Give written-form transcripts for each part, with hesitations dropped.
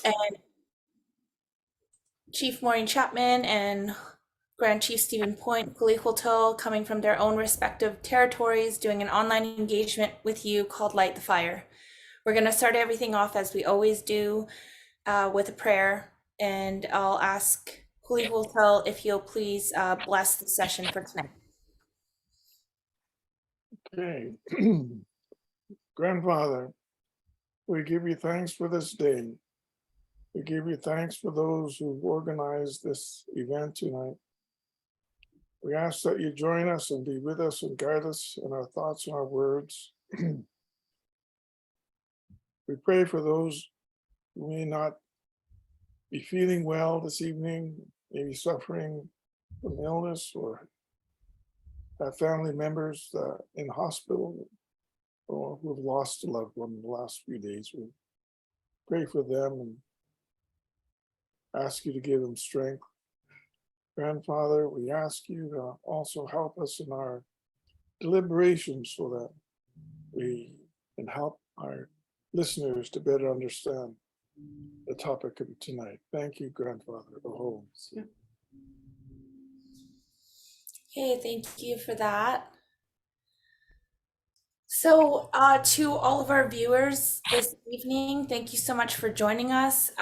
and Chief Maureen Chapman and Grand Chief Stephen Point, Xwexwílmexw, coming from their own respective territories, doing an online engagement with you called Light the Fire. We're going to start everything off as we always do with a prayer, and I'll ask Xwexwílmexw if you'll please bless the session for tonight. Okay. Grandfather, we give you thanks for this day. We give you thanks for those who've organized this event tonight. We ask that you join us and be with us and guide us in our thoughts and our words. We pray for those who may not be feeling well this evening, maybe suffering from illness or have family members in hospital or who have lost a loved one in the last few days. We pray for them and ask you to give them strength. Grandfather, we ask you to also help us in our deliberations so that we can help our listeners to better understand the topic of tonight. Thank you, Grandfather. Okay, thank you for that. So to all of our viewers this evening, thank you so much for joining us.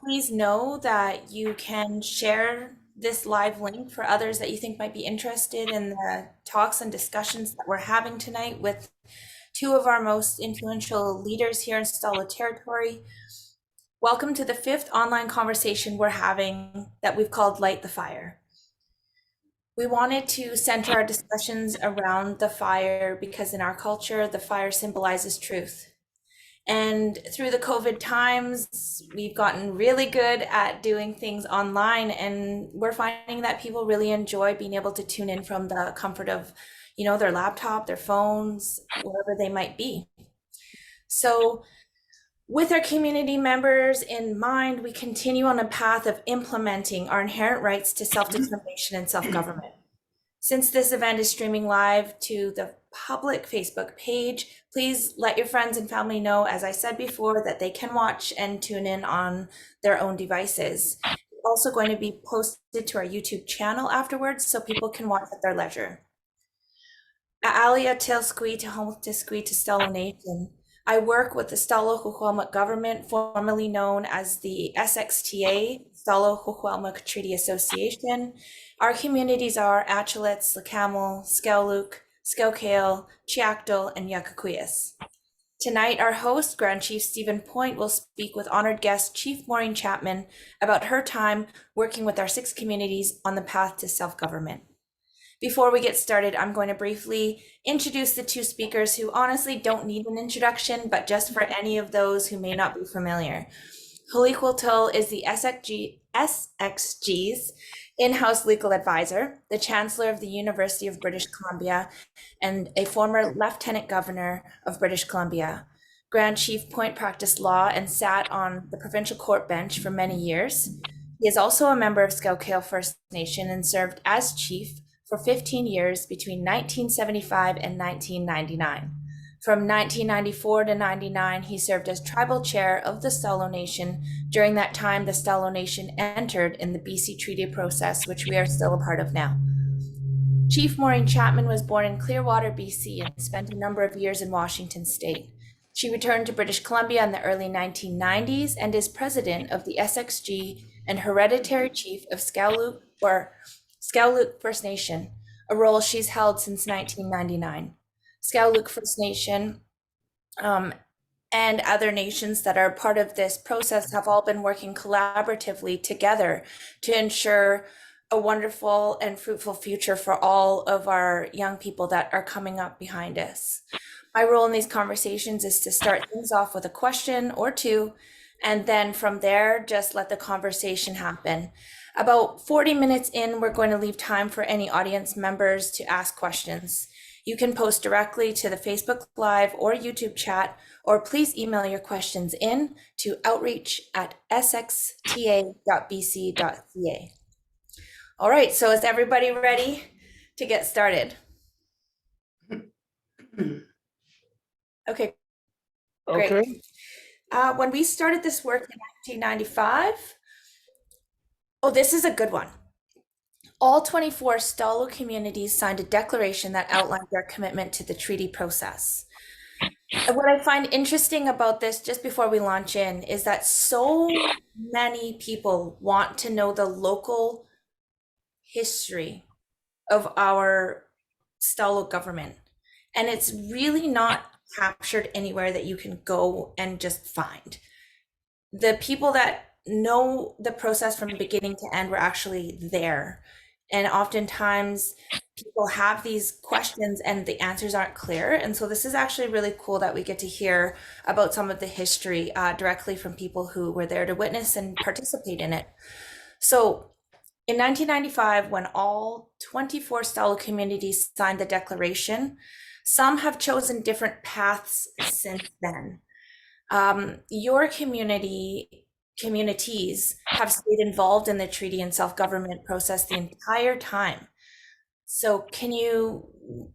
Please know that you can share this live link for others that you think might be interested in the talks and discussions that we're having tonight with two of our most influential leaders here in Stalo Territory. Welcome to the 5th online conversation we're having that we've called Light the Fire. We wanted to center our discussions around the fire because in our culture, the fire symbolizes truth. And through the COVID times, we've gotten really good at doing things online, and we're finding that people really enjoy being able to tune in from the comfort of, their laptop, their phones, wherever they might be. So with our community members in mind, we continue on a path of implementing our inherent rights to self-determination and self-government. Since this event is streaming live to the public Facebook page, please let your friends and family know, as I said before, that they can watch and tune in on their own devices. It's also going to be posted to our YouTube channel afterwards so people can watch at their leisure. Líya to Stalo Nation. I work with the Xwexwílmexw Government, formerly known as the SXTA, Xwexwílmexw Treaty Association. Our communities are Achilit, Slacamel, Xwexwílmexw, Xwexwílmexw, Chiactal, and Xwexwílmexw. Tonight, our host, Grand Chief Stephen Point, will speak with honored guest Chief Maureen Chapman about her time working with our 6 communities on the path to self-government. Before we get started, I'm going to briefly introduce the 2 speakers who honestly don't need an introduction, but just for any of those who may not be familiar. Xwexwílmexw is the SXG's in-house legal advisor, the Chancellor of the University of British Columbia, and a former Lieutenant Governor of British Columbia. Grand Chief Point practiced law and sat on the provincial court bench for many years. He is also a member of Xwexwílmexw First Nation and served as chief for 15 years between 1975 and 1999. From 1994 to 99, he served as tribal chair of the Stalo Nation. During that time, the Stalo Nation entered in the BC Treaty process, which we are still a part of now. Chief Maureen Chapman was born in Clearwater, BC, and spent a number of years in Washington State. She returned to British Columbia in the early 1990s and is president of the SXG and hereditary chief of Xwexwílmexw First Nation, a role she's held since 1999. Xwexwílmexw First Nation and other nations that are part of this process have all been working collaboratively together to ensure a wonderful and fruitful future for all of our young people that are coming up behind us. My role in these conversations is to start things off with a question or 2, and then from there, just let the conversation happen. About 40 minutes in, we're going to leave time for any audience members to ask questions. You can post directly to the Facebook Live or YouTube chat, or please email your questions in to outreach@sxta.bc.ca. All right, so is everybody ready to get started? Okay, great. Okay. When we started this work in 1995, oh, this is a good one. All 24 Stalo communities signed a declaration that outlined their commitment to the treaty process. And what I find interesting about this, just before we launch in, is that so many people want to know the local history of our Stalo government. And it's really not captured anywhere that you can go and just find. The people that know the process from beginning to end were actually there. And oftentimes people have these questions and the answers aren't clear. And so this is actually really cool that we get to hear about some of the history directly from people who were there to witness and participate in it. So in 1995, when all 24 Stalo communities signed the declaration, some have chosen different paths since then. Your communities have stayed involved in the treaty and self-government process the entire time. So can you,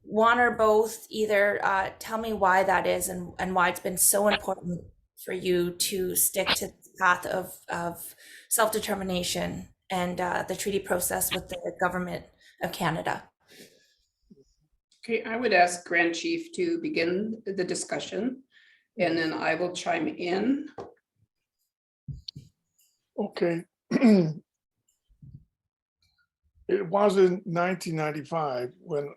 one or both, either tell me why that is and why it's been so important for you to stick to the path of self-determination and the treaty process with the government of Canada? Okay, I would ask Grand Chief to begin the discussion, and then I will chime in. Okay. It was in 1995 when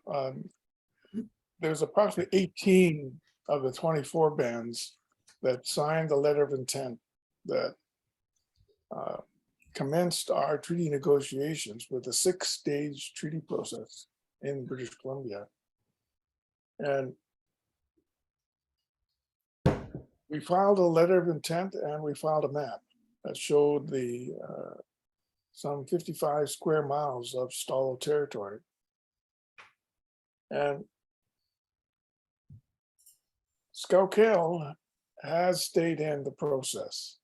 there was approximately 18 of the 24 bands that signed the letter of intent that commenced our treaty negotiations with the 6-stage treaty process in British Columbia. And we filed a letter of intent and we filed a map that showed the some 55 square miles of Stalo territory. And Xwexwílmexw has stayed in the process,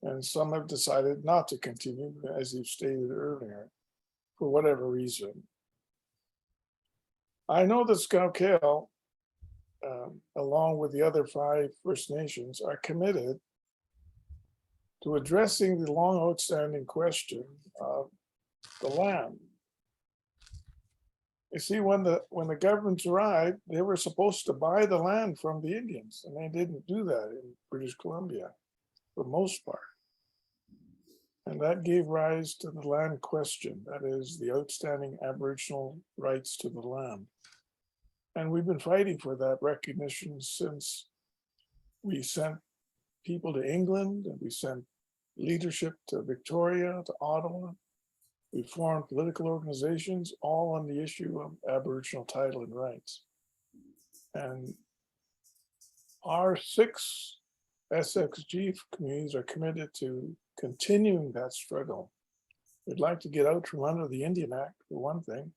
and some have decided not to continue, as you've stated earlier, for whatever reason. I know that Xwexwílmexw, along with the other 5 First Nations, are committed to addressing the long outstanding question of the land. You see, when the governments arrived, they were supposed to buy the land from the Indians, and they didn't do that in British Columbia for the most part. And that gave rise to the land question, that is, the outstanding Aboriginal rights to the land. And we've been fighting for that recognition since we sent people to England, and we sent leadership to Victoria, to Ottawa. We formed political organizations, all on the issue of Aboriginal title and rights. And our 6 SXG communities are committed to continuing that struggle. We'd like to get out from under the Indian Act, for one thing,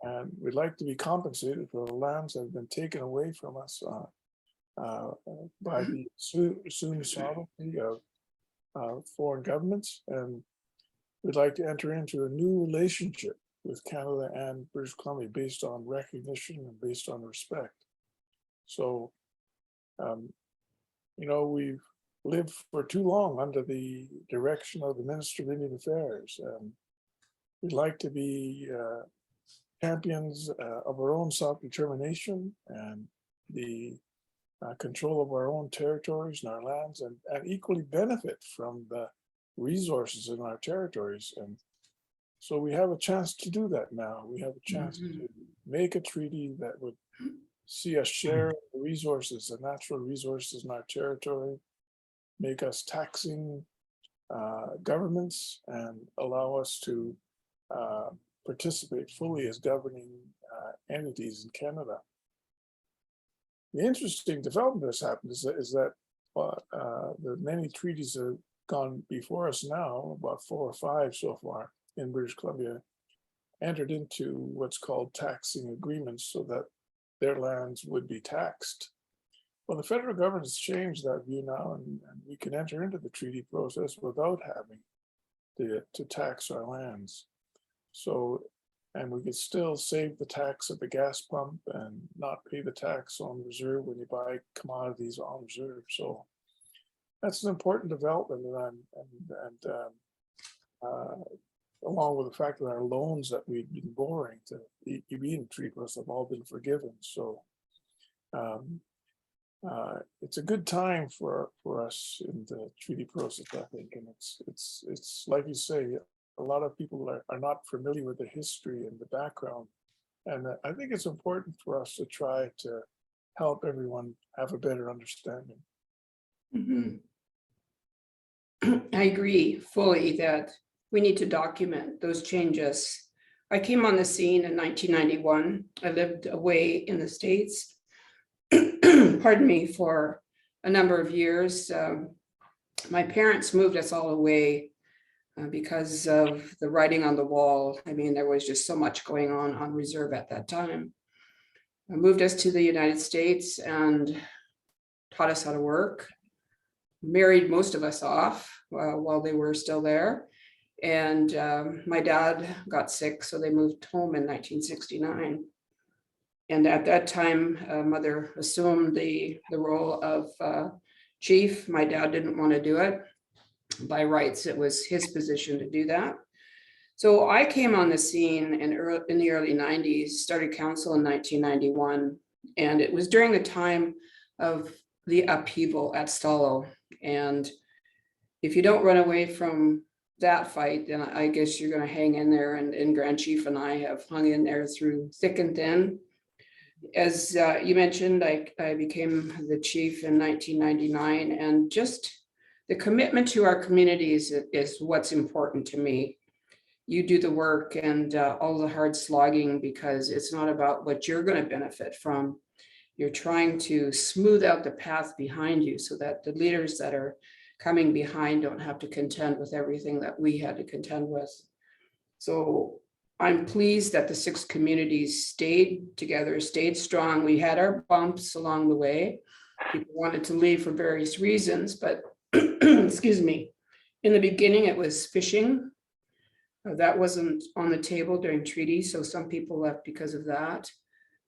and we'd like to be compensated for the lands that have been taken away from us by the assumed sovereignty of foreign governments. And we'd like to enter into a new relationship with Canada and British Columbia based on recognition and based on respect. So, you know, we've lived for too long under the direction of the Minister of Indian Affairs. And we'd like to be champions of our own self-determination and the control of our own territories and our lands, and equally benefit from the resources in our territories. And so we have a chance to do that now. We have a chance to make a treaty that would see us share the resources, the natural resources in our territory, make us taxing governments, and allow us to participate fully as governing entities in Canada. The interesting development that's happened is that the many treaties that have gone before us now, about 4 or 5 so far in British Columbia, entered into what's called taxing agreements so that their lands would be taxed. Well, the federal government has changed that view now, and we can enter into the treaty process without having to tax our lands. So, and we could still save the tax at the gas pump and not pay the tax on reserve when you buy commodities on reserve. So that's an important development, along with the fact that our loans that we've been borrowing to be in Treaty Process have all been forgiven. So it's a good time for us in the treaty process, I think, and it's like you say, a lot of people are not familiar with the history and the background, and I think it's important for us to try to help everyone have a better understanding. Mhm. I agree fully that we need to document those changes. I came on the scene in 1991. I lived away in the States, pardon me, for a number of years. My parents moved us all away because of the writing on the wall. I mean, there was just so much going on reserve at that time. I moved us to the United States and taught us how to work, married most of us off while they were still there. And my dad got sick, so they moved home in 1969. And at that time, mother assumed the role of chief. My dad didn't want to do it. By rights, it was his position to do that. So I came on the scene in the early 90s, started council in 1991. And it was during the time of the upheaval at Stalo. And if you don't run away from that fight, then I guess you're going to hang in there. And Grand Chief and I have hung in there through thick and thin. As you mentioned, I became the chief in 1999, and just the commitment to our communities is what's important to me. You do the work and all the hard slogging, because it's not about what you're going to benefit from. You're trying to smooth out the path behind you so that the leaders that are coming behind don't have to contend with everything that we had to contend with. So I'm pleased that the 6 communities stayed together, stayed strong. We had our bumps along the way. People wanted to leave for various reasons, but excuse me, in the beginning it was fishing. That wasn't on the table during treaty, so some people left because of that.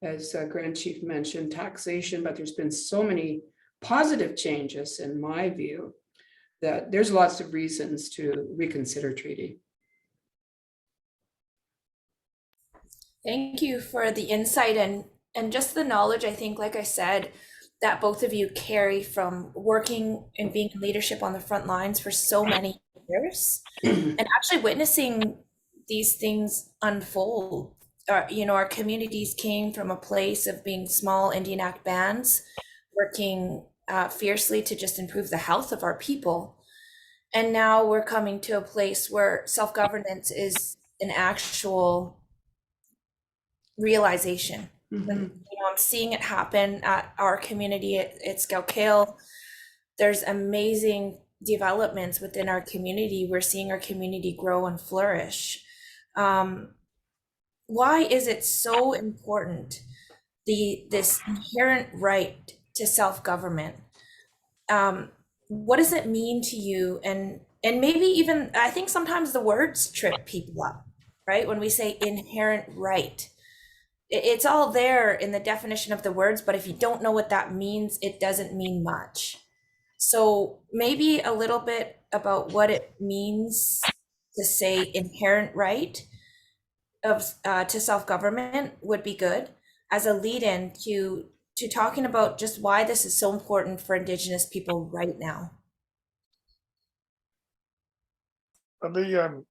As Grand Chief mentioned, taxation, but there's been so many positive changes in my view that there's lots of reasons to reconsider treaty. Thank you for the insight and just the knowledge, I think, like I said, that both of you carry from working and being in leadership on the front lines for so many years and actually witnessing these things unfold. Our communities came from a place of being small Indian Act bands, working fiercely to just improve the health of our people. And now we're coming to a place where self-governance is an actual realization. I'm seeing it happen at our community at Xwexwílmexw. There's amazing developments within our community. We're seeing our community grow and flourish. Why is it so important, this inherent right to self-government? What does it mean to you? And maybe even, I think sometimes the words trip people up, right? When we say inherent right, it's all there in the definition of the words, but if you don't know what that means, it doesn't mean much. So maybe a little bit about what it means to say inherent right of to self-government would be good as a lead-in to talking about just why this is so important for Indigenous people right now. The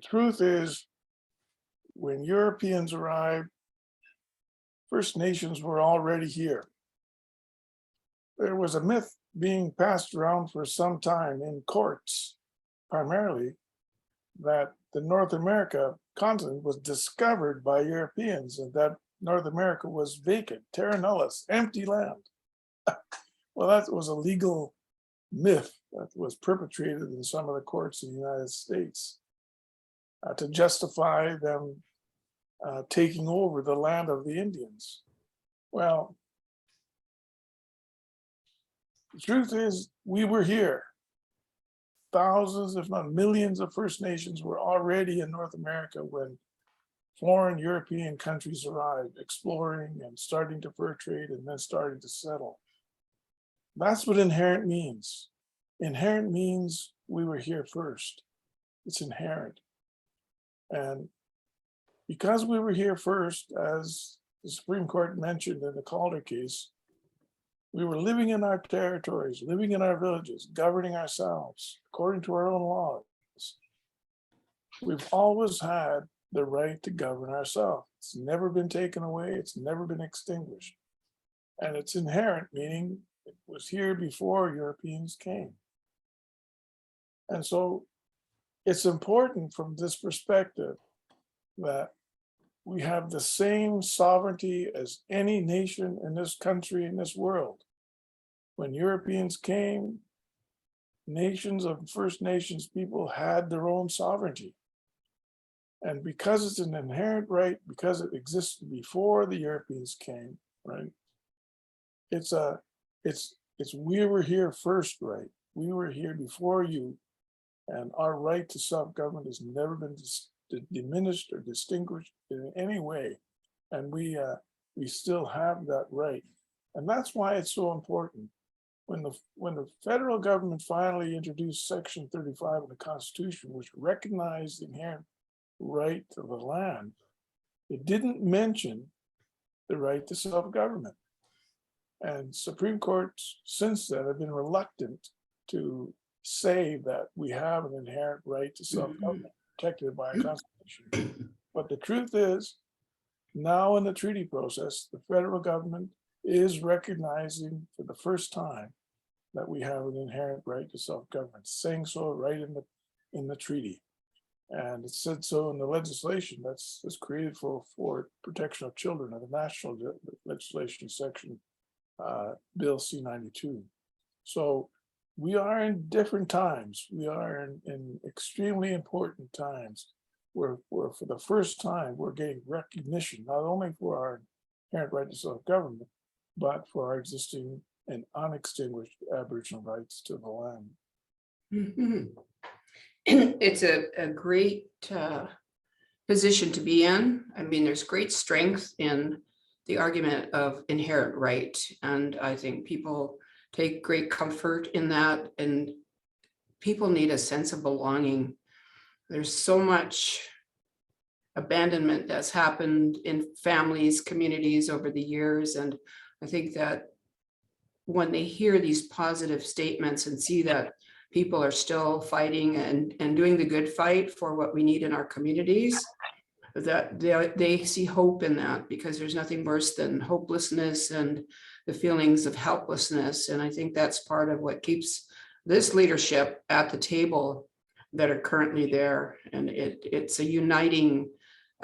truth is, when Europeans arrived, First Nations were already here. There was a myth being passed around for some time in courts, primarily, that the North America continent was discovered by Europeans and that North America was vacant, terra nullius, empty land. Well, that was a legal myth that was perpetrated in some of the courts in the United States to justify them taking over the land of the Indians. Well, the truth is, we were here. Thousands, if not millions, of First Nations were already in North America when foreign European countries arrived, exploring and starting to fur trade and then starting to settle. That's what inherent means. Inherent means we were here first. It's inherent. And because we were here first, as the Supreme Court mentioned in the Calder case, we were living in our territories, living in our villages, governing ourselves according to our own laws. We've always had the right to govern ourselves. It's never been taken away. It's never been extinguished. And it's inherent, meaning it was here before Europeans came. And so it's important from this perspective that we have the same sovereignty as any nation in this country, in this world. When Europeans came, nations of First Nations people had their own sovereignty. And because it's an inherent right, because it existed before the Europeans came, right? It's we were here first, right? We were here before you, and our right to self-government has never been diminished or distinguished in any way, and we still have that right, and that's why it's so important. When the federal government finally introduced Section 35 of the Constitution, which recognized the inherent right to the land, it didn't mention the right to self-government. And Supreme Courts since then have been reluctant to say that we have an inherent right to self-government protected by a constitution. But the truth is, now in the treaty process, the federal government is recognizing for the first time that we have an inherent right to self-government, saying so right in the treaty. And it said so in the legislation that's created for protection of children of the national legislation section, Bill C-92. So we are in different times. We are in extremely important times where for the first time, we're getting recognition, not only for our inherent right to self-government, but for our existing and unextinguished Aboriginal rights to the land. Mhm. It's a great position to be in. I mean, there's great strength in the argument of inherent right. And I think people take great comfort in that, and people need a sense of belonging. There's so much abandonment that's happened in families, communities over the years. And I think that when they hear these positive statements and see that people are still fighting and doing the good fight for what we need in our communities, that they see hope in that, because there's nothing worse than hopelessness and the feelings of helplessness. And I think that's part of what keeps this leadership at the table that are currently there. And it's a uniting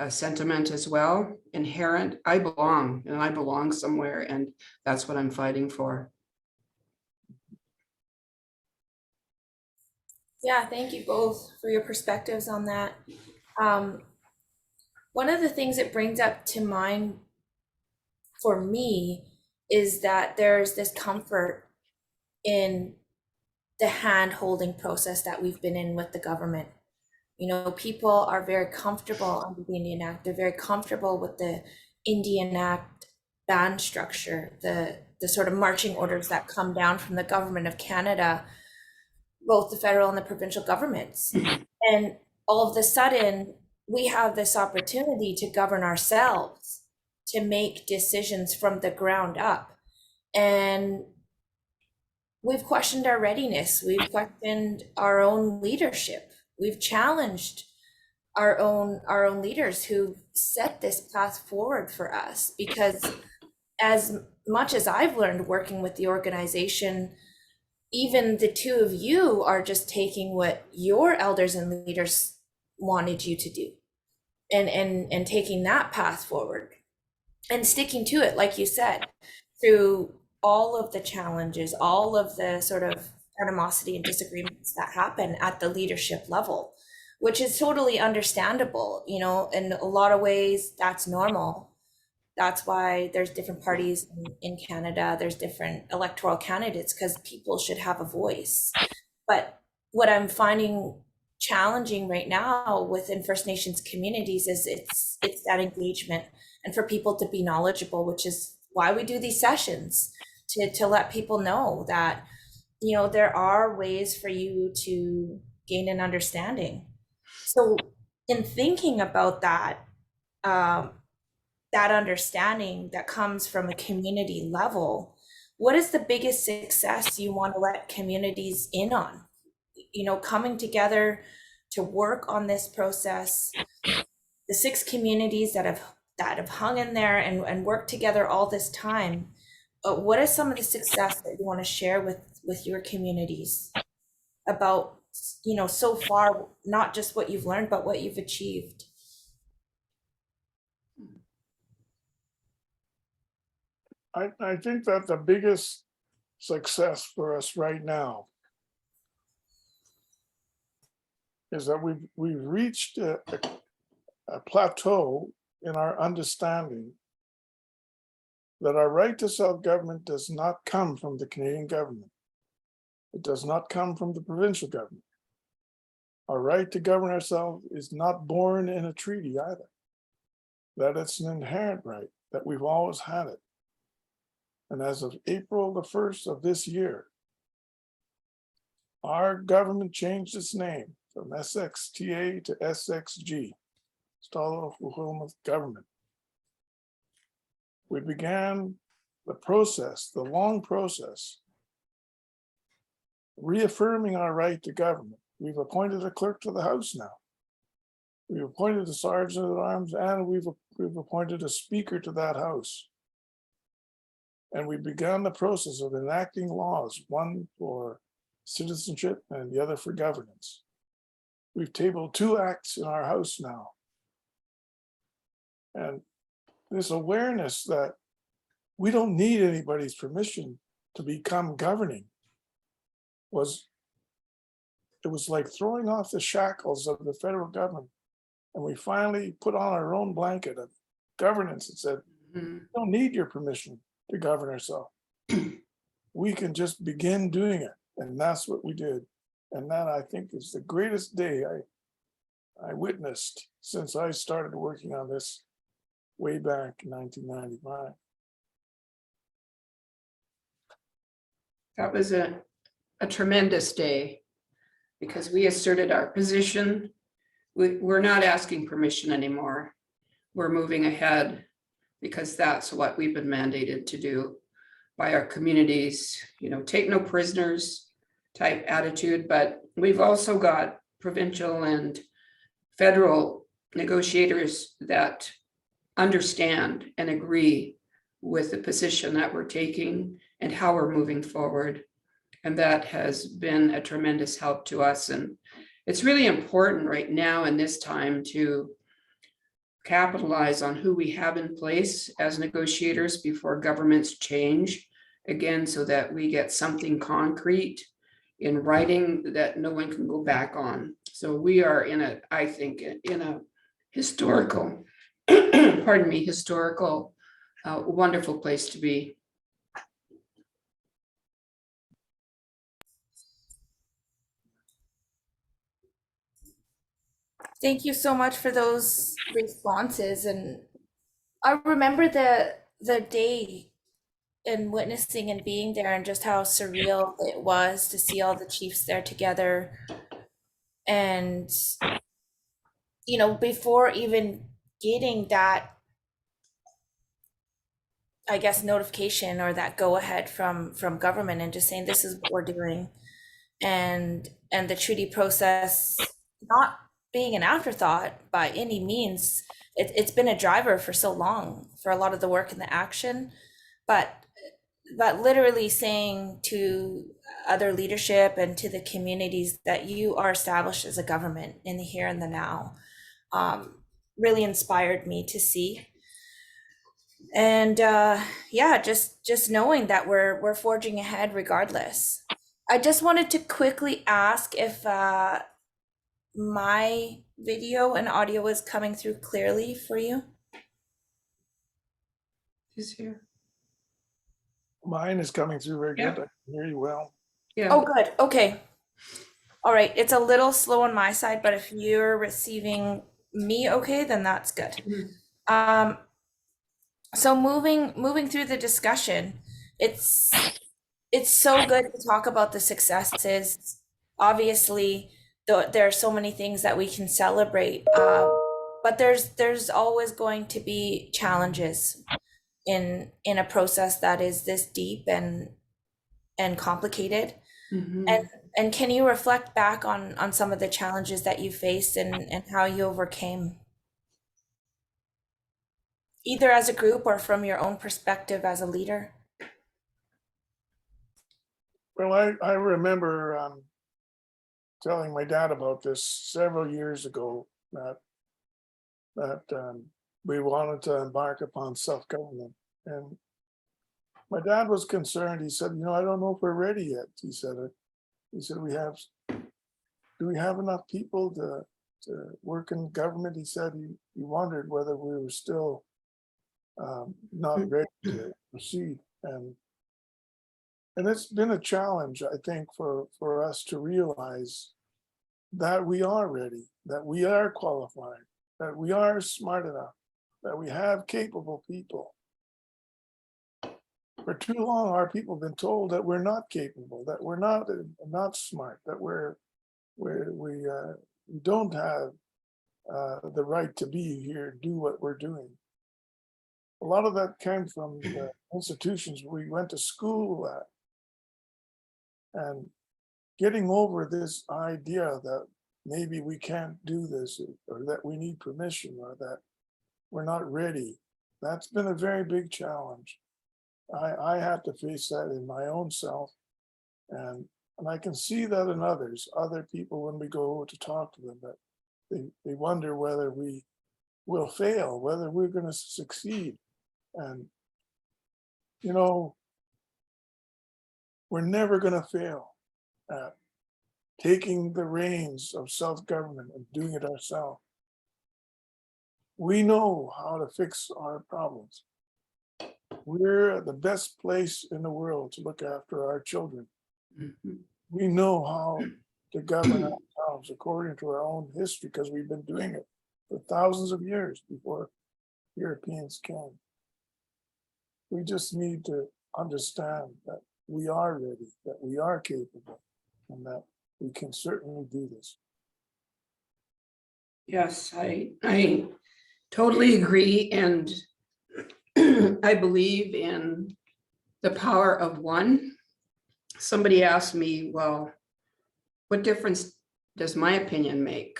sentiment as well, inherent. I belong, and I belong somewhere, and that's what I'm fighting for. Yeah, thank you both for your perspectives on that. One of the things it brings up to mind for me is that there's this comfort in the hand-holding process that we've been in with the government. You know, people are very comfortable under the Indian Act. They're very comfortable with the Indian Act band structure, the sort of marching orders that come down from the government of Canada, both the federal and the provincial governments. And all of a sudden, we have this opportunity to govern ourselves, to make decisions from the ground up. And we've questioned our readiness. We've questioned our own leadership. We've challenged our own leaders who set this path forward for us, because as much as I've learned working with the organization, even the two of you are just taking what your elders and leaders wanted you to do and taking that path forward and sticking to it, like you said, through all of the challenges, all of the sort of animosity and disagreements that happen at the leadership level, which is totally understandable. You know, in a lot of ways, that's normal. That's why there's different parties in Canada, there's different electoral candidates, because people should have a voice. But what I'm finding challenging right now within First Nations communities is it's that engagement, and for people to be knowledgeable, which is why we do these sessions, to let people know that, you know, there are ways for you to gain an understanding. So in thinking about that, um, that understanding that comes from a community level, what is the biggest success you want to let communities in on? You know, coming together to work on this process, the 6 communities that have hung in there and worked together all this time. What is some of the success that you want to share with your communities about, you know, so far, not just what you've learned, but what you've achieved? I think that the biggest success for us right now is that we've reached a plateau in our understanding that our right to self-government does not come from the Canadian government. It does not come from the provincial government. Our right to govern ourselves is not born in a treaty either. That it's an inherent right, that we've always had it. And as of April the 1st of this year, our government changed its name from SXTA to SXG, Xwexwílmexw Government. We began the process, the long process, reaffirming our right to government. We've appointed a clerk to the House now. We've appointed a sergeant at arms, and we've appointed a speaker to that House. And we began the process of enacting laws, one for citizenship and the other for governance. We've tabled 2 acts in our House now. And this awareness that we don't need anybody's permission to become governing it was like throwing off the shackles of the federal government. And we finally put on our own blanket of governance and said, we don't need your permission to govern ourselves. We can just begin doing it. And that's what we did. And that, I think, is the greatest day I witnessed since I started working on this way back in 1995. That was a tremendous day because we asserted our position. We're not asking permission anymore. We're moving ahead because that's what we've been mandated to do by our communities, you know, take no prisoners type attitude, but we've also got provincial and federal negotiators that understand and agree with the position that we're taking and how we're moving forward. And that has been a tremendous help to us. And it's really important right now in this time to capitalize on who we have in place as negotiators before governments change again, so that we get something concrete in writing that no one can go back on. So we are I think, in a historical, pardon me, historical, wonderful place to be. Thank you so much for those responses. And I remember the day and witnessing and being there and just how surreal it was to see all the chiefs there together. And, you know, before even getting that, I guess, notification or that go ahead from government and just saying this is what we're doing, and the treaty process not being an afterthought by any means. It's been a driver for so long for a lot of the work and the action, but literally saying to other leadership and to the communities that you are established as a government in the here and the now, really inspired me to see. And yeah, just knowing that we're forging ahead regardless. I just wanted to quickly ask if my video and audio is coming through clearly for you. Who's here? Mine is coming through very good. Yeah. I can hear you well. Yeah. Oh, good. Okay. All right. It's a little slow on my side, but if you're receiving me okay, then that's good. Mhm. So moving through the discussion, it's it's so good to talk about the successes. Obviously, there are so many things that we can celebrate, but there's always going to be challenges in a process that is this deep and complicated. And Mhm. and can you reflect back on some of the challenges that you faced and how you overcame, either as a group or from your own perspective as a leader? Well, I remember telling my dad about this several years ago, that we wanted to embark upon self-government. And my dad was concerned. He said, I don't know if we're ready yet. He said, do we have enough people to work in government? He said he wondered whether we were still not ready to proceed. And it's been a challenge, I think, for us to realize that we are ready, that we are qualified, that we are smart enough, that we have capable people. For too long, our people have been told that we're not capable, that we're not smart, that we don't have the right to be here and do what we're doing. A lot of that came from the institutions we went to school at, and getting over this idea that maybe we can't do this, or that we need permission, or that we're not ready. That's been a very big challenge. I had to face that in my own self, and I can see that in other people when we go to talk to them, that they wonder whether we will fail, whether we're going to succeed. And we're never going to fail at taking the reins of self-government and doing it ourselves. We know how to fix our problems. We're the best place in the world to look after our children. Mhm. We know how to govern ourselves according to our own history, because we've been doing it for thousands of years before Europeans came. We just need to understand that we are ready, that we are capable, and that we can certainly do this. Yes, I totally agree, and I believe in the power of one. Somebody asked me, well, what difference does my opinion make?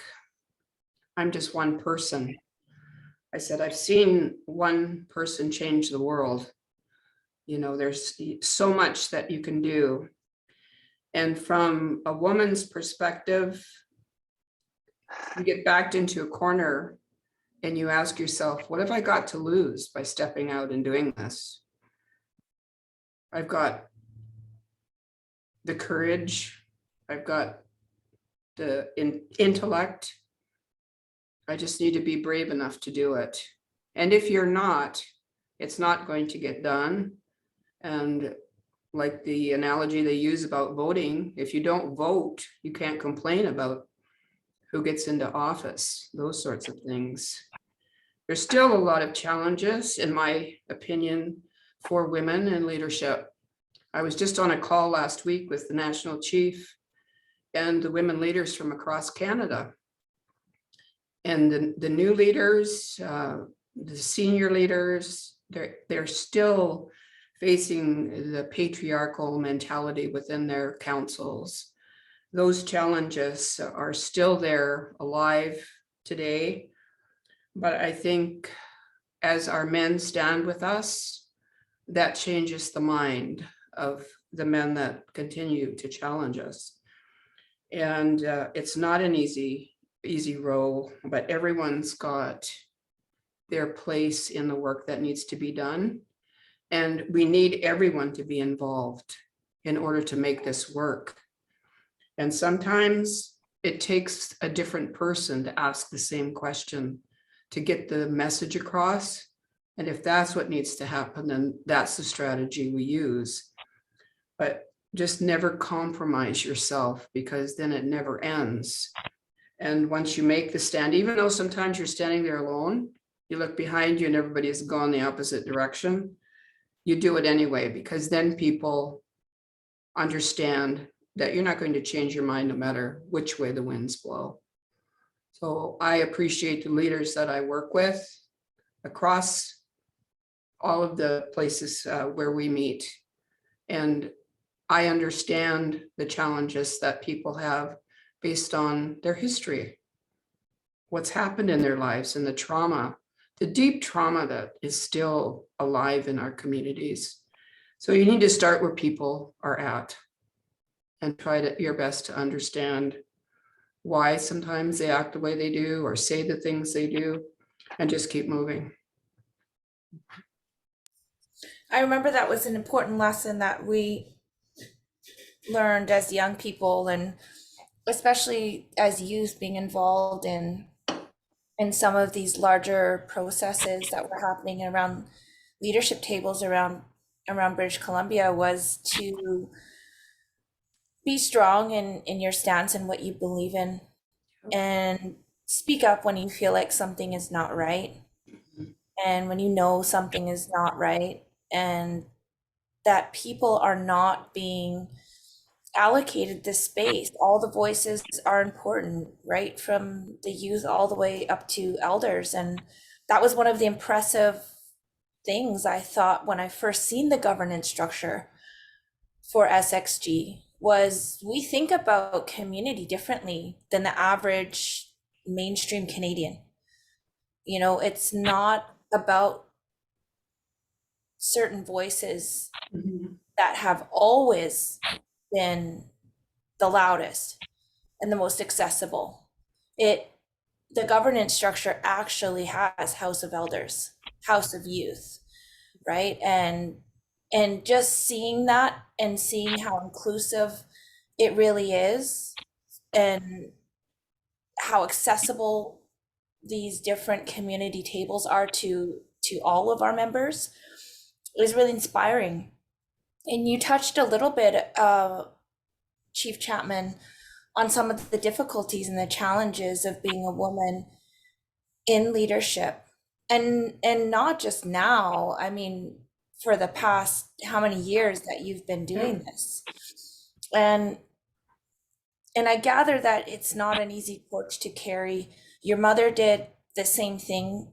I'm just one person. I said, I've seen one person change the world. There's so much that you can do. And from a woman's perspective, you get backed into a corner and you ask yourself, what have I got to lose by stepping out and doing this? I've got the courage. I've got the intellect. I just need to be brave enough to do it. And if you're not, it's not going to get done. And like the analogy they use about voting, if you don't vote, you can't complain about who gets into office, those sorts of things. There's still a lot of challenges, in my opinion, for women in leadership. I was just on a call last week with the national chief and the women leaders from across Canada. And the new leaders, the senior leaders, they're still facing the patriarchal mentality within their councils. Those challenges are still there, alive today. But I think as our men stand with us, that changes the mind of the men that continue to challenge us. And it's not an easy role, but everyone's got their place in the work that needs to be done. And we need everyone to be involved in order to make this work. And sometimes it takes a different person to ask the same question to get the message across. And if that's what needs to happen, then that's the strategy we use. But just never compromise yourself, because then it never ends. And once you make the stand, even though sometimes you're standing there alone, you look behind you and everybody has gone the opposite direction. you do it anyway, because then people understand that you're not going to change your mind no matter which way the winds blow. So I appreciate the leaders that I work with across all of the places where we meet. And I understand the challenges that people have based on their history, what's happened in their lives, and the trauma, the deep trauma that is still alive in our communities. So you need to start where people are at and try your best to understand why sometimes they act the way they do or say the things they do, and just keep moving. I remember that was an important lesson that we learned as young people, and especially as youth, being involved in some of these larger processes that were happening around leadership tables around British Columbia, was to be strong in your stance and what you believe in, and speak up when you feel like something is not right, and when you know something is not right, and that people are not being allocated this space. All the voices are important, right? From the youth all the way up to elders. And that was one of the impressive things I thought when I first seen the governance structure for SXG, was we think about community differently than the average mainstream Canadian. You know, it's not about certain voices that have always been the loudest and the most accessible. The governance structure actually has House of Elders, House of Youth, right? And just seeing that and seeing how inclusive it really is, and how accessible these different community tables are to all of our members, is really inspiring. And you touched a little bit, Chief Chapman, on some of the difficulties and the challenges of being a woman in leadership, and not just now. I mean, for the past how many years that you've been doing this, and I gather that it's not an easy torch to carry. Your mother did the same thing.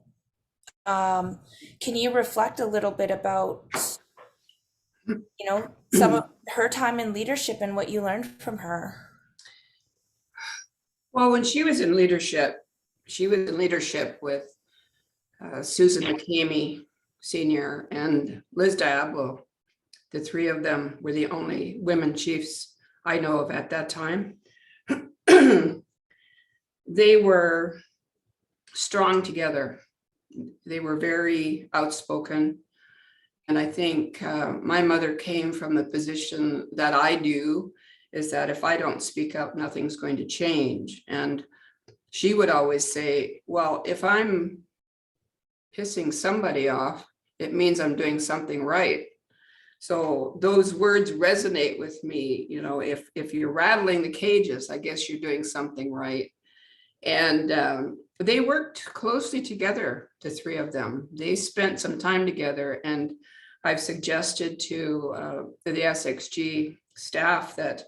Can you reflect a little bit about, some of her time in leadership and what you learned from her? Well, when she was in leadership with Susan McCamey Sr. and Liz Diablo. The three of them were the only women chiefs I know of at that time. They were strong together. They were very outspoken. And I think my mother came from the position that I do, is that if I don't speak up, nothing's going to change. And she would always say, well, if I'm pissing somebody off, it means I'm doing something right. So those words resonate with me. You know, if you're rattling the cages, I guess you're doing something right. And they worked closely together, the three of them. They spent some time together, and I've suggested to the SXG staff that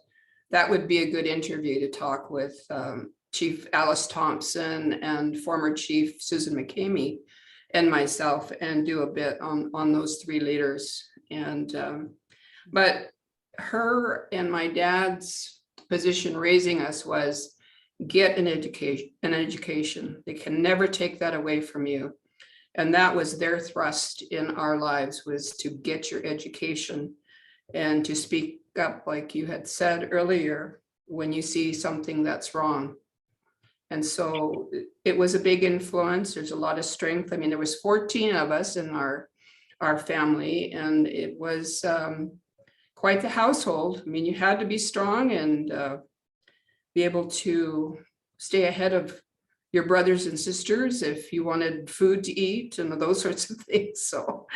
would be a good interview to talk with Chief Alice Thompson and former Chief Susan McCamey and myself, and do a bit on those three leaders. And but her and my dad's position raising us was, get an education. They can never take that away from you. And that was their thrust in our lives, was to get your education and to speak up, like you had said earlier, when you see something that's wrong. And so it was a big influence. There's a lot of strength. I mean, there was 14 of us in our family, and it was quite the household. I mean, you had to be strong and be able to stay ahead of your brothers and sisters if you wanted food to eat and those sorts of things. So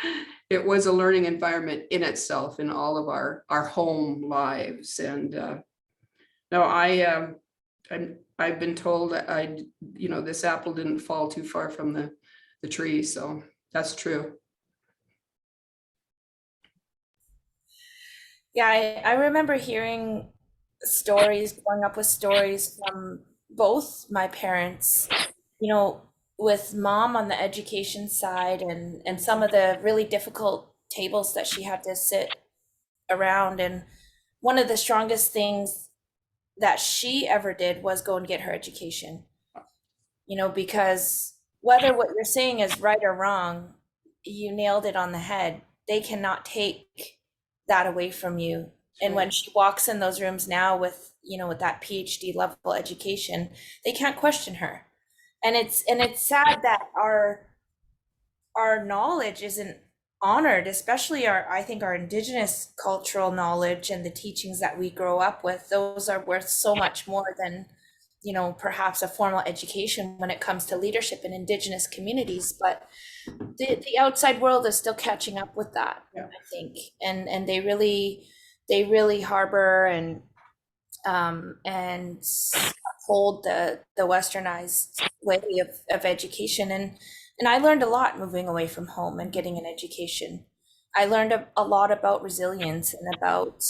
it was a learning environment in itself in all of our home lives. And no, I've been told that this apple didn't fall too far from the tree. So that's true. Yeah, I remember hearing stories, growing up with stories from both my parents, you know, with mom on the education side and some of the really difficult tables that she had to sit around. And one of the strongest things that she ever did was go and get her education, because whether what you're saying is right or wrong, you nailed it on the head. They cannot take that away from you. And when she walks in those rooms now with, with that PhD level education, they can't question her. And it's sad that our knowledge isn't honored, especially I think our indigenous cultural knowledge and the teachings that we grow up with. Those are worth so much more than, perhaps a formal education when it comes to leadership in indigenous communities. But the outside world is still catching up with that, Yeah. I think. And they really harbor and hold the westernized way of education. And I learned a lot moving away from home and getting an education. I learned a lot about resilience and about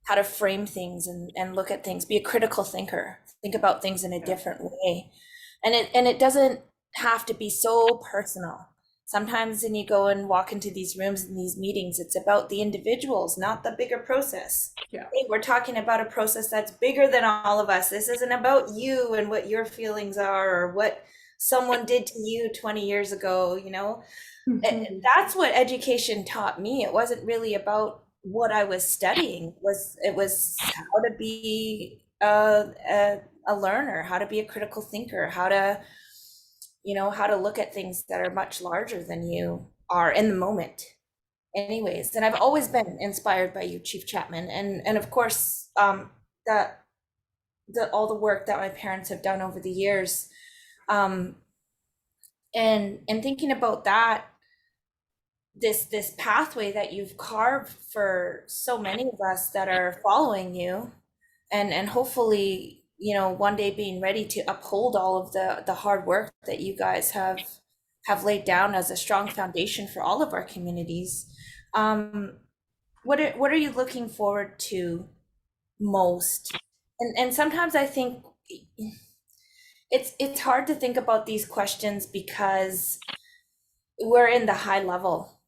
how to frame things and look at things, be a critical thinker, think about things in a different way. And it doesn't have to be so personal. Sometimes when you go and walk into these rooms and these meetings, it's about the individuals, not the bigger process. Yeah. Hey, we're talking about a process that's bigger than all of us. This isn't about you and what your feelings are or what someone did to you 20 years ago. That's what education taught me. It wasn't really about what I was studying. It was how to be a learner, how to be a critical thinker, how to look at things that are much larger than you are in the moment. Anyways, and I've always been inspired by you, Chief Chapman, and of course, that all the work that my parents have done over the years, um, and thinking about that, this pathway that you've carved for so many of us that are following you, and hopefully, one day being ready to uphold all of the hard work that you guys have laid down as a strong foundation for all of our communities. Um, what are you looking forward to most? And sometimes I think it's hard to think about these questions because we're in the high level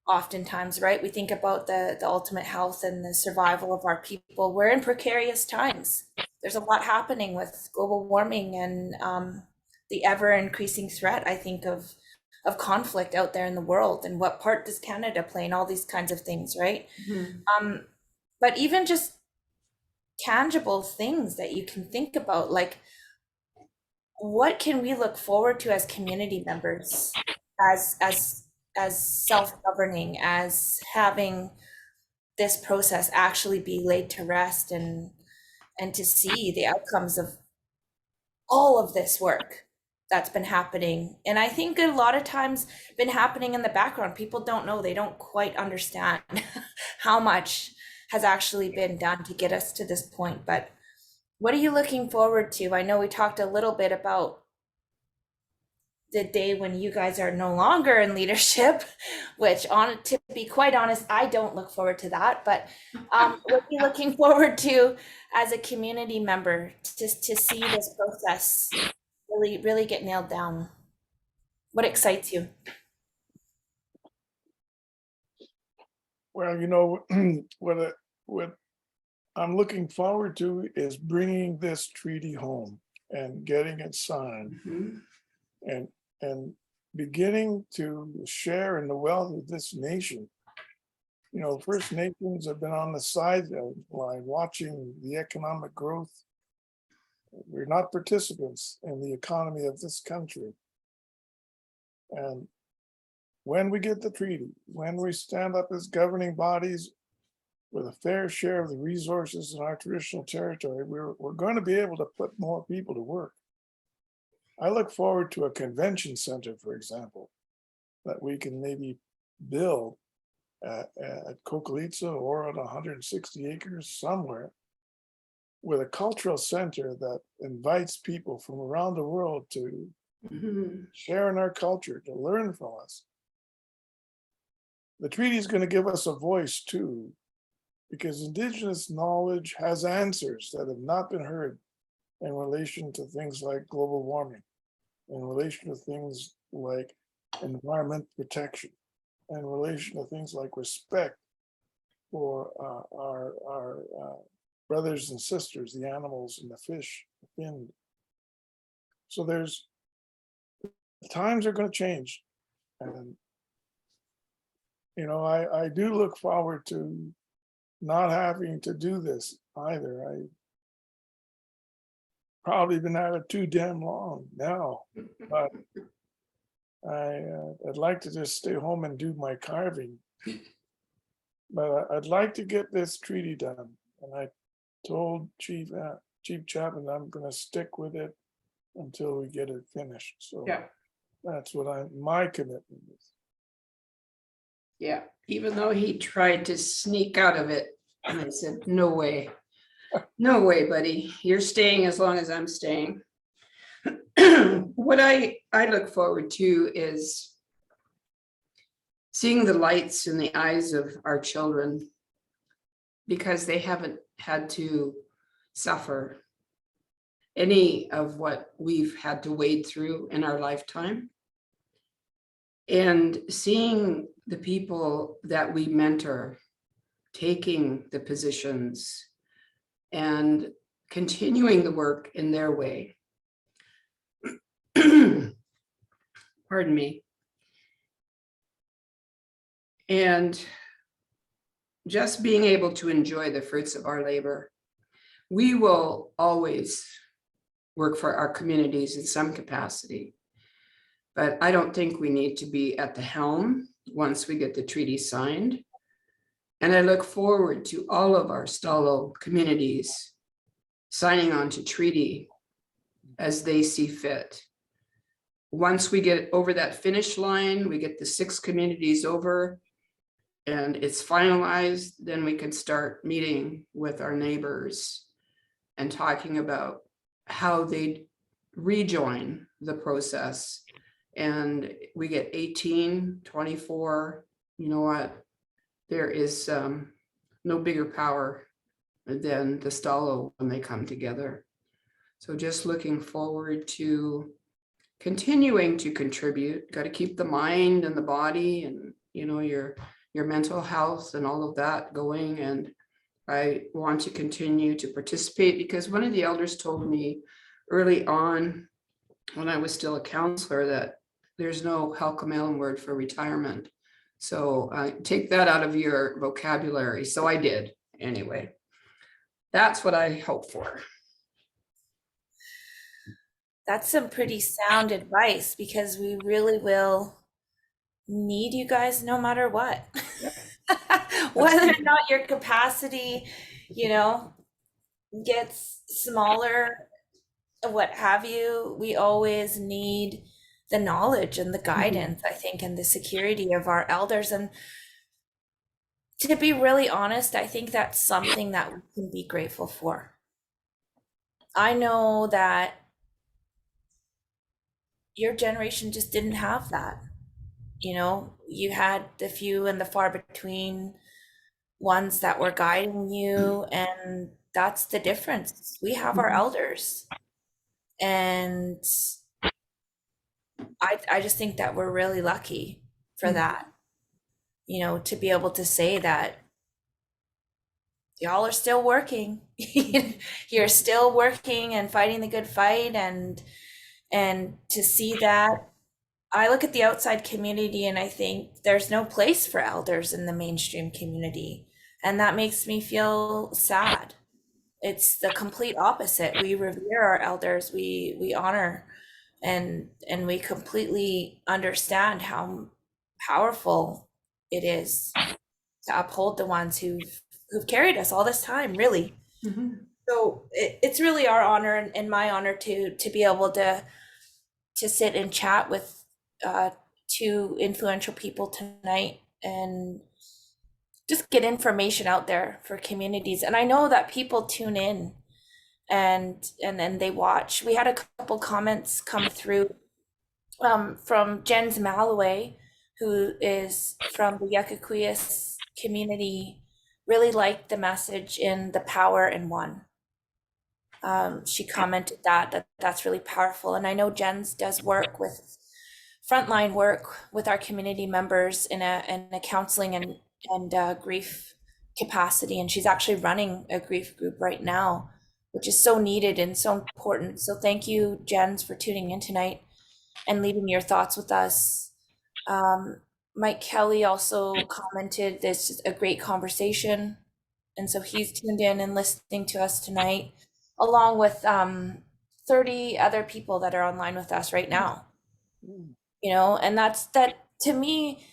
oftentimes, right? We think about the ultimate health and the survival of our people. We're in precarious times. There's a lot happening with global warming and the ever increasing threat, I think, of conflict out there in the world, and what part does Canada play in all these kinds of things, right? But even just tangible things that you can think about, like what can we look forward to as community members, as self-governing, as having this process actually be laid to rest, and to see the outcomes of all of this work that's been happening. And I think a lot of times been happening in the background. People don't know, they don't quite understand how much has actually been done to get us to this point. But what are you looking forward to? I know we talked a little bit about the day when you guys are no longer in leadership, which, to be quite honest, I don't look forward to that. But what are you looking forward to as a community member to see this process really, really get nailed down? What excites you? Well, what I'm looking forward to is bringing this treaty home and getting it signed and beginning to share in the wealth of this nation. First Nations have been on the sideline watching the economic growth. We're not participants in the economy of this country. And when we get the treaty, when we stand up as governing bodies with a fair share of the resources in our traditional territory, we're going to be able to put more people to work. I look forward to a convention center, for example, that we can maybe build at Kokolitsa or on 160 acres somewhere, with a cultural center that invites people from around the world to share in our culture, to learn from us. The treaty is going to give us a voice too, because Indigenous knowledge has answers that have not been heard in relation to things like global warming, in relation to things like environment protection, in relation to things like respect for our brothers and sisters, the animals and the fish, the fin. So times are going to change. And, I do look forward to not having to do this either. I probably been at it too damn long now, but I'd like to just stay home and do my carving. But I'd like to get this treaty done. And I told Chief Chapman I'm going to stick with it until we get it finished. So Yeah, that's what my commitment is. yeah. Even though he tried to sneak out of it, and I said, no way. No way, buddy. You're staying as long as I'm staying. What I look forward to is seeing the lights in the eyes of our children, because they haven't had to suffer any of what we've had to wade through in our lifetime. And seeing the people that we mentor taking the positions and continuing the work in their way. Pardon me. And just being able to enjoy the fruits of our labor. We will always work for our communities in some capacity, but I don't think we need to be at the helm once we get the treaty signed. And I look forward to all of our Stalo communities signing on to treaty as they see fit. Once we get over that finish line, we get the 6 communities over and it's finalized, then we can start meeting with our neighbors and talking about how they rejoin the process. And we get 18, 24, you know what? There is no bigger power than the Stalo when they come together. So just looking forward to continuing to contribute. Got to keep the mind and the body and your mental health and all of that going. And I want to continue to participate, because one of the elders told me early on when I was still a counselor that there's no Halkomelem word for retirement. So take that out of your vocabulary. So I did anyway. That's what I hope for. That's some pretty sound advice, because we really will need you guys no matter what. Whether or not your capacity, gets smaller, what have you, we always need the knowledge and the guidance, I think, and the security of our elders. And to be really honest, I think that's something that we can be grateful for. I know that your generation just didn't have that. You had the few and the far between ones that were guiding you, and that's the difference. We have our elders, and I just think that we're really lucky for that, to be able to say that y'all are still working. You're still working and fighting the good fight, and to see that. I look at the outside community and I think there's no place for elders in the mainstream community. And that makes me feel sad. It's the complete opposite. We revere our elders, we honor, and we completely understand how powerful it is to uphold the ones who've carried us all this time, really. So it's really our honor and my honor to be able to sit and chat with 2 influential people tonight and just get information out there for communities. And I know that people tune in and then they watch. We had a couple comments come through from Jens Malaway, who is from the Xwexwílmexw community really liked the message in The Power in One. She commented that that's really powerful. And I know Jens does work with frontline work with our community members in a counseling and grief capacity. And she's actually running a grief group right now, which is so needed and so important. So thank you, Jens, for tuning in tonight and leaving your thoughts with us. Mike Kelly also commented, this is a great conversation. And so he's tuned in and listening to us tonight, along with 30 other people that are online with us right now. You know, and that to me,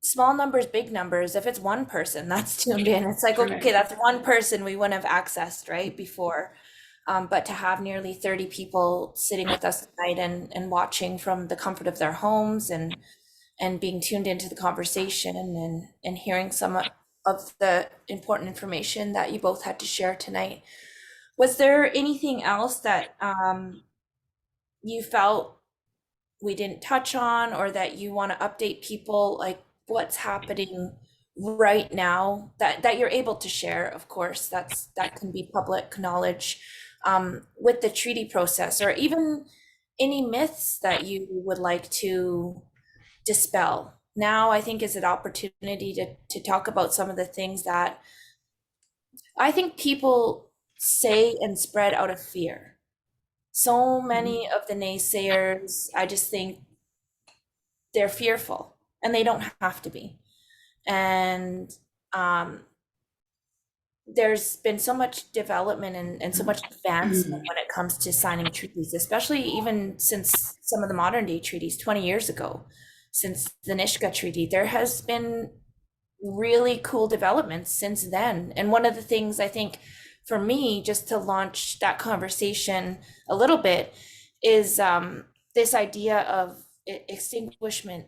small numbers, big numbers. If it's one person that's tuned in, it's like, okay, that's one person we wouldn't have accessed right before. But to have nearly 30 people sitting with us tonight and watching from the comfort of their homes and being tuned into the conversation and hearing some of the important information that you both had to share tonight. Was there anything else that you felt we didn't touch on, or that you want to update people, like what's happening right now that you're able to share? Of course, that can be public knowledge, with the treaty process, or even any myths that you would like to dispel. Now, I think is an opportunity to talk about some of the things that I think people say and spread out of fear. So many of the naysayers, I just think they're fearful, and they don't have to be. And there's been so much development and so much advancement when it comes to signing treaties, especially even since some of the modern day treaties 20 years ago, since the Nishka Treaty. There has been really cool developments since then. And one of the things I think for me, just to launch that conversation a little bit, is this idea of extinguishment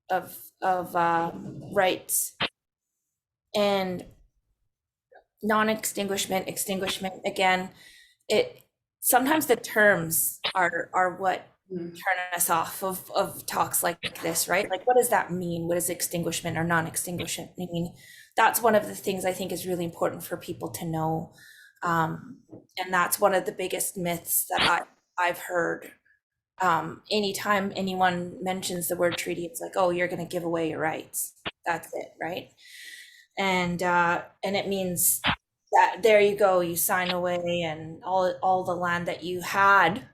of rights and non-extinguishment, extinguishment. Again, it sometimes the terms are what turn us off of talks like this, right? Like, what does that mean? What does extinguishment or non-extinguishment mean? That's one of the things I think is really important for people to know. And that's one of the biggest myths that I've heard. Anytime anyone mentions the word treaty, it's like, oh, you're going to give away your rights. That's it, right? And it means that there you go, you sign away, and all the land that you had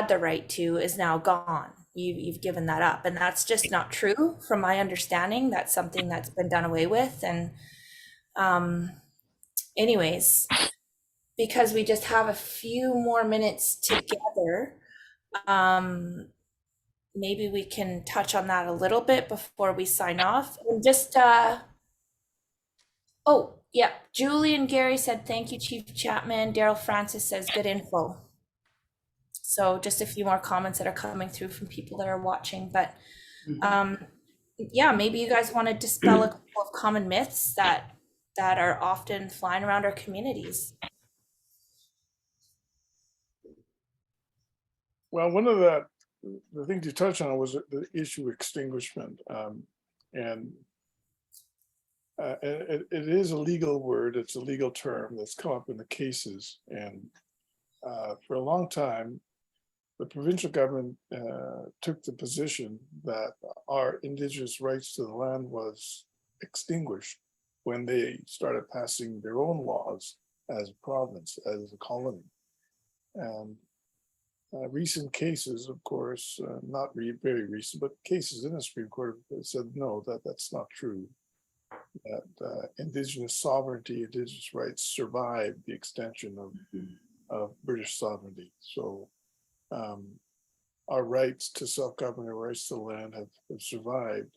the right to is now gone. You've given that up, and that's just not true from my understanding. That's something that's been done away with. And anyways, because we just have a few more minutes together, maybe we can touch on that a little bit before we sign off. And just oh yeah, Julie and Gary said thank you, Chief Chapman. Daryl Francis says good info. So just a few more comments that are coming through from people that are watching. But yeah, maybe you guys want to dispel a couple of common myths that are often flying around our communities. Well, one of the things you touched on was the issue of extinguishment. And it is a legal word. It's a legal term that's come up in the cases. And for a long time, the provincial government took the position that our Indigenous rights to the land was extinguished when they started passing their own laws as a province, as a colony. And recent cases, of course, not very recent, but cases in the Supreme Court said no, that's not true. That Indigenous sovereignty, Indigenous rights survived the extension of British sovereignty. So our rights to self-government, our rights to the land have survived.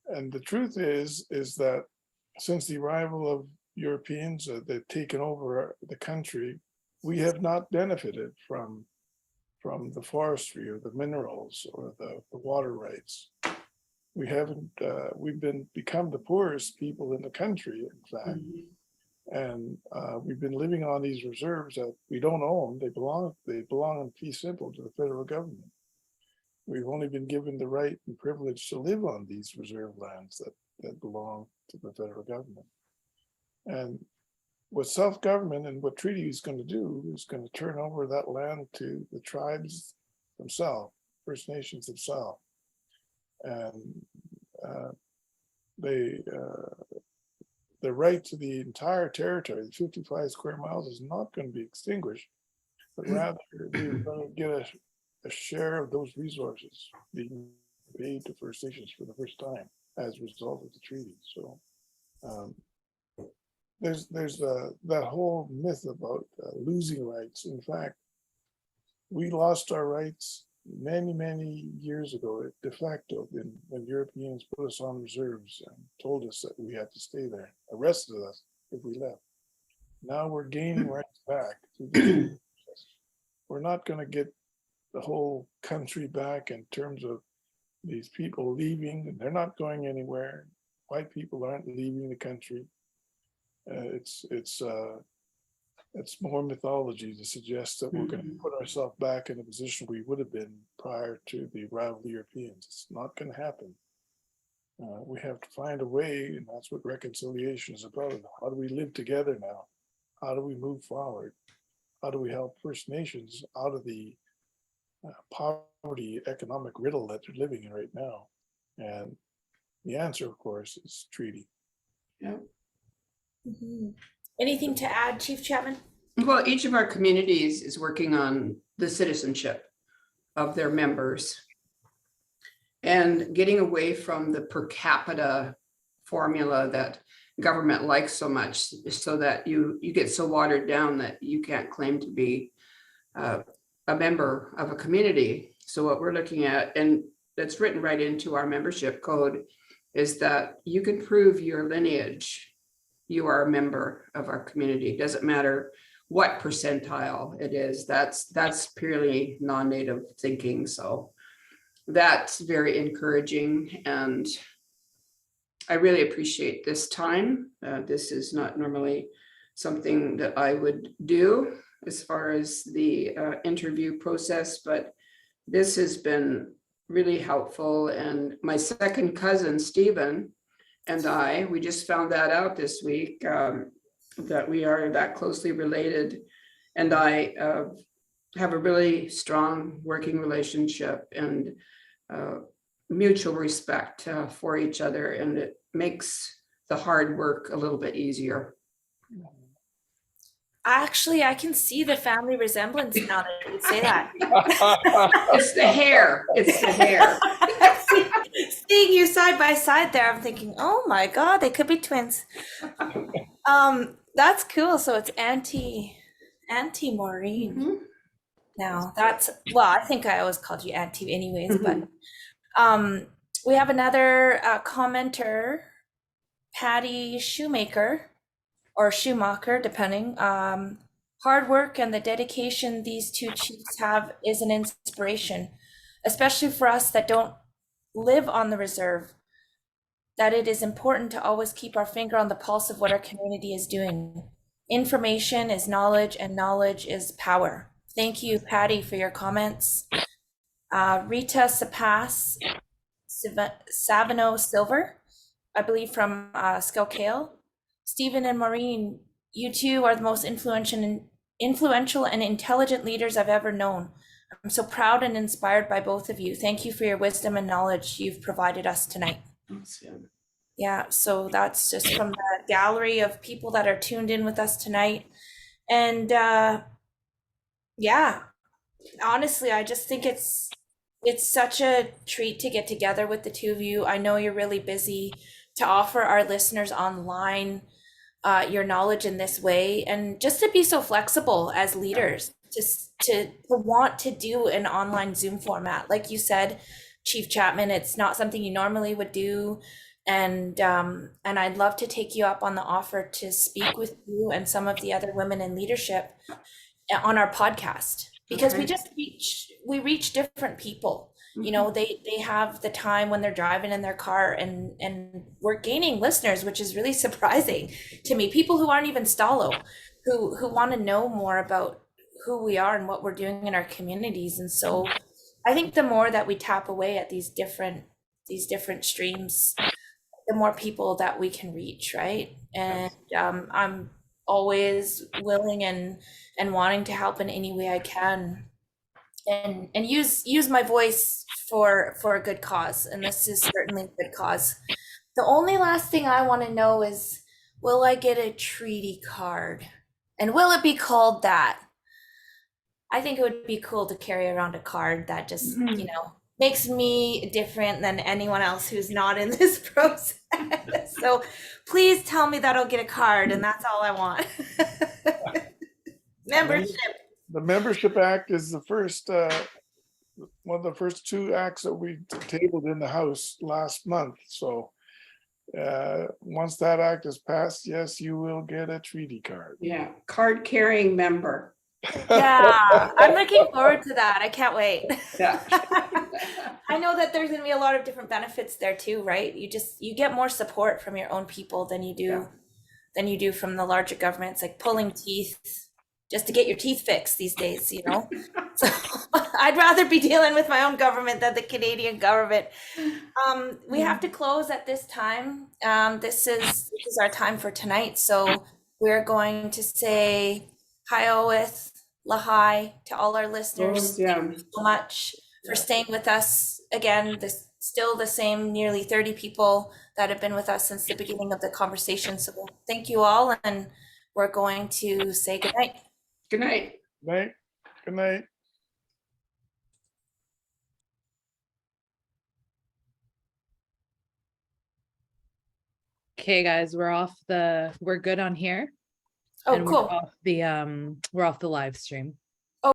And the truth is that since the arrival of Europeans, they've taken over the country, we have not benefited from the forestry or the minerals or the water rights. We haven't, we've become the poorest people in the country, in fact. And we've been living on these reserves that we don't own. They belong in fee simple to the federal government. we've only been given the right and privilege to live on these reserve lands that belong to the federal government. And what self-government and what treaty is going to do is going to turn over that land to the tribes themselves, First Nations themselves. And the right to the entire territory, the 55 square miles, is not going to be extinguished, but rather we're going to get a share of those resources being paid to First Nations for the first time as a result of the treaty. So there's that whole myth about losing rights. In fact, we lost our rights many years ago de facto when Europeans put us on reserves and told us that we had to stay there, arrested us if we left. Now we're gaining rights back through the process. We're not going to get the whole country back in terms of these people leaving, and they're not going anywhere. White people aren't leaving the country. It's more mythology to suggest that we're going to put ourselves back in a position we would have been prior to the arrival of the Europeans. It's not going to happen. We have to find a way, and that's what reconciliation is about. How do we live together now? How do we move forward? How do we help First Nations out of the poverty economic riddle that they're living in right now? And the answer, of course, is treaty. Yeah. Anything to add, Chief Chapman? Well, each of our communities is working on the citizenship of their members and getting away from the per capita formula that government likes so much, so that you get so watered down that you can't claim to be a member of a community. So what we're looking at, and that's written right into our membership code, is that you can prove your lineage. You are a member of our community. It doesn't matter what percentile it is. That's purely non-native thinking. So that's very encouraging, and I really appreciate this time. This is not normally something that I would do as far as the interview process, but this has been really helpful. And my second cousin, Stephen, and we just found that out this week, that we are that closely related. And I have a really strong working relationship and mutual respect for each other. And it makes the hard work a little bit easier. Actually, I can see the family resemblance now that you say that. It's the hair. It's the hair. Seeing you side by side there, I'm thinking, oh my God, they could be twins. That's cool. So it's Auntie Maureen. Now that's, well, I think I always called you Auntie anyways, but we have another commenter, Patty Shoemaker, or Schumacher, depending. Hard work and the dedication these two chiefs have is an inspiration, especially for us that don't live on the reserve, that it is important to always keep our finger on the pulse of what our community is doing. Information is knowledge, and knowledge is power. Thank you, Patty, for your comments. Rita Savino Silver, I believe from Skelkale. Stephen and Maureen, you two are the most influential and intelligent leaders I've ever known. I'm so proud and inspired by both of you. Thank you for your wisdom and knowledge you've provided us tonight. Yeah, so that's just from the gallery of people that are tuned in with us tonight. And yeah, honestly, I just think it's such a treat to get together with the two of you. I know you're really busy, to offer our listeners online your knowledge in this way, and just to be so flexible as leaders, to want to do an online Zoom format. Like you said, Chief Chapman, it's not something you normally would do. And I'd love to take you up on the offer to speak with you and some of the other women in leadership on our podcast, because we reach different people. You know, they have the time when they're driving in their car, and we're gaining listeners, which is really surprising to me. People who aren't even Stalo, who want to know more about who we are and what we're doing in our communities. And so I think the more that we tap away at these different streams, the more people that we can reach, right? And I'm always willing and wanting to help in any way I can, and use my voice for a good cause. And this is certainly a good cause. The only last thing I want to know is, will I get a treaty card? And will it be called that? I think it would be cool to carry around a card that just, makes me different than anyone else who's not in this process. So please tell me that I'll get a card, and that's all I want. Membership. The Membership Act is the first, one of the first two acts that we tabled in the House last month. So once that act is passed, yes, you will get a treaty card. Yeah, card carrying member. Yeah, I'm looking forward to that. I can't wait. Yeah. I know that there's going to be a lot of different benefits there too, right? You get more support from your own people than you do from the larger government. It's like pulling teeth just to get your teeth fixed these days, So I'd rather be dealing with my own government than the Canadian government. We have to close at this time. This is our time for tonight. So we're going to say Hiowith, Lahai to all our listeners. Thank you so much for staying with us. Again, still the same nearly 30 people that have been with us since the beginning of the conversation. So thank you all, and we're going to say good night. Good night. Night. Good night. Okay, guys, we're good on here. Oh, and cool. we're off the live stream.